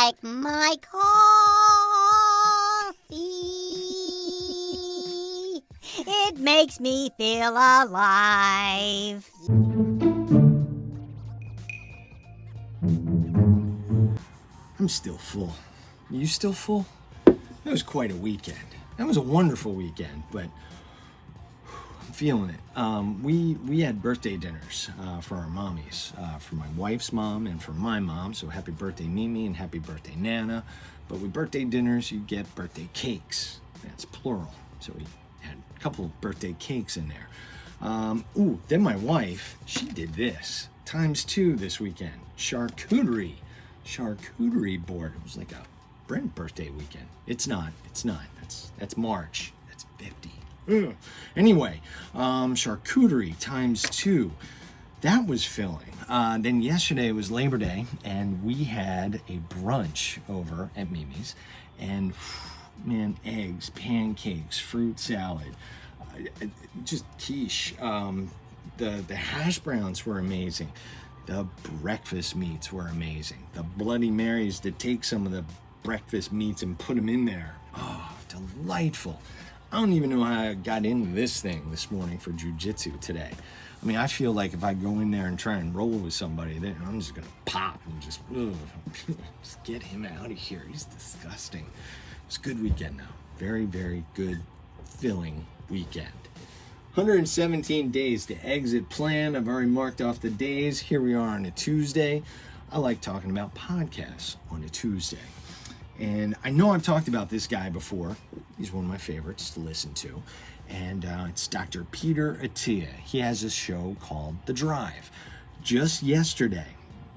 like my coffee. It makes me feel alive. I'm still full. You still full? That was quite a weekend. That was a wonderful weekend, but I'm feeling it. We had birthday dinners for our mommies, for my wife's mom and for my mom. So happy birthday, Mimi, and happy birthday, Nana. But with birthday dinners, you get birthday cakes. That's plural. So we had a couple of birthday cakes in there. Then my wife, she did this ×2 this weekend. Charcuterie board. It was like a Brent birthday weekend. It's not. That's March. That's 50. Ugh. Anyway, charcuterie ×2. That was filling. Then yesterday was Labor Day, and we had a brunch over at Mimi's, and man, eggs, pancakes, fruit salad, just quiche. The hash browns were amazing. The breakfast meats were amazing. The Bloody Marys to take some of the breakfast meats and put them in there. Oh, delightful. I don't even know how I got into this thing this morning for jujitsu today. I mean, I feel like if I go in there and try and roll with somebody, then I'm just gonna pop and just get him out of here. He's disgusting. It's a good weekend though. Very, very good, filling weekend. 117 days to exit plan. I've already marked off the days. Here we are on a Tuesday. I like talking about podcasts on a Tuesday. And I know I've talked about this guy before. He's one of my favorites to listen to. And it's Dr. Peter Attia. He has a show called The Drive. Just yesterday,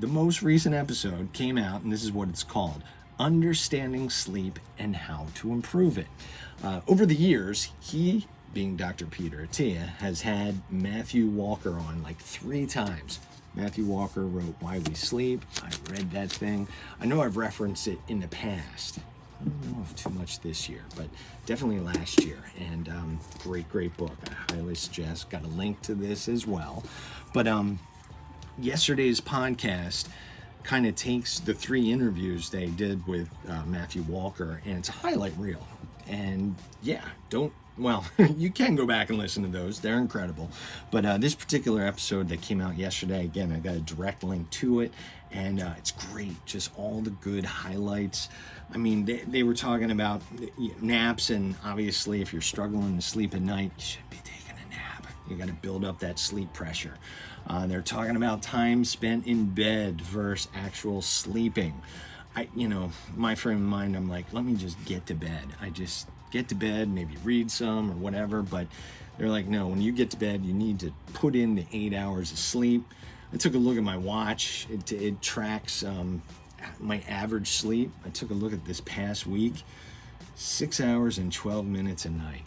the most recent episode came out, and this is what it's called: Understanding Sleep and How to Improve It. Over the years, he, being Dr. Peter Attia, has had Matthew Walker on like 3 times. Matthew Walker wrote Why We Sleep. I read that thing. I know I've referenced it in the past. I don't know if too much this year, but definitely last year. And great book. I highly suggest. Got a link to this as well. But yesterday's podcast kind of takes the 3 interviews they did with Matthew Walker, and it's a highlight reel. And yeah, you can go back and listen to those. They're incredible. But this particular episode that came out yesterday, again, I got a direct link to it, and it's great. Just all the good highlights. I mean, they were talking about naps, and obviously if you're struggling to sleep at night, you shouldn't be taking a nap. You got to build up that sleep pressure. They're talking about time spent in bed versus actual sleeping. My frame of mind, I'm like, let me just get to bed. I just get to bed, maybe read some or whatever, but they're like, no, when you get to bed, you need to put in the 8 hours of sleep. I took a look at my watch. It tracks my average sleep. I took a look at this past week, 6 hours and 12 minutes a night.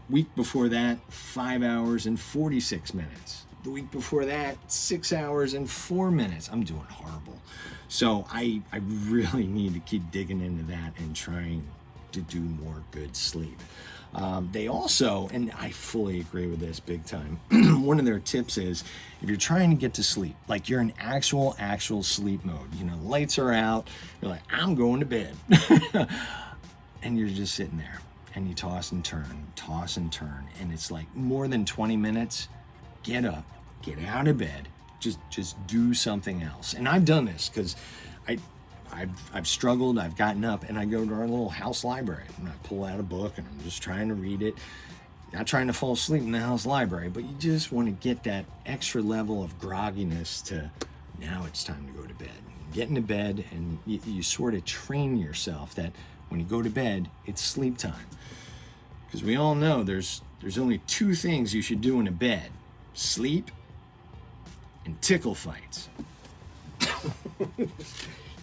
Week before that, 5 hours and 46 minutes. The week before that, 6 hours and 4 minutes. I'm doing horrible. So I really need to keep digging into that and trying to do more good sleep. They also, and I fully agree with this big time, one of their tips is if you're trying to get to sleep, like you're in actual sleep mode, lights are out, you're like, I'm going to bed. And you're just sitting there and you toss and turn, and it's like more than 20 minutes, get up, get out of bed, just do something else. And I've done this because I've struggled, I've gotten up, and I go to our little house library and I pull out a book and I'm just trying to read it. Not trying to fall asleep in the house library, but you just want to get that extra level of grogginess to, now it's time to go to bed. Get into bed, and you sort of train yourself that when you go to bed, it's sleep time. Because we all know there's only 2 things you should do in a bed: sleep and tickle fights.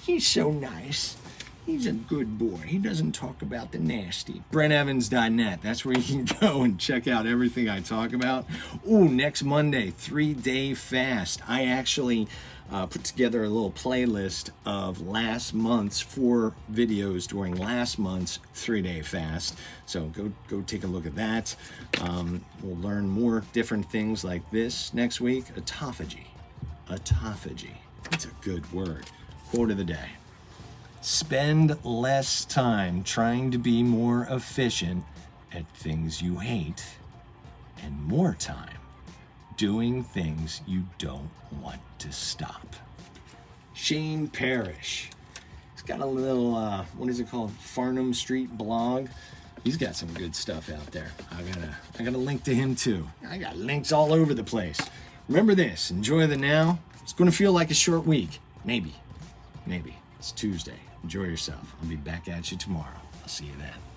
He's so nice. He's a good boy. He doesn't talk about the nasty. BrentEvans.net. That's where you can go and check out everything I talk about. Next Monday, 3-day fast. I actually put together a little playlist of last month's 4 videos during last month's 3-day fast. So go take a look at that. We'll learn more different things like this next week. Autophagy. It's a good word. Quote of the day: Spend less time trying to be more efficient at things you hate and more time doing things you don't want to stop. Shane Parrish. He's got a little, what is it called? Farnham Street blog. He's got some good stuff out there. I got a link to him too. I got links all over the place. Remember this, enjoy the now. It's going to feel like a short week. Maybe. It's Tuesday. Enjoy yourself. I'll be back at you tomorrow. I'll see you then.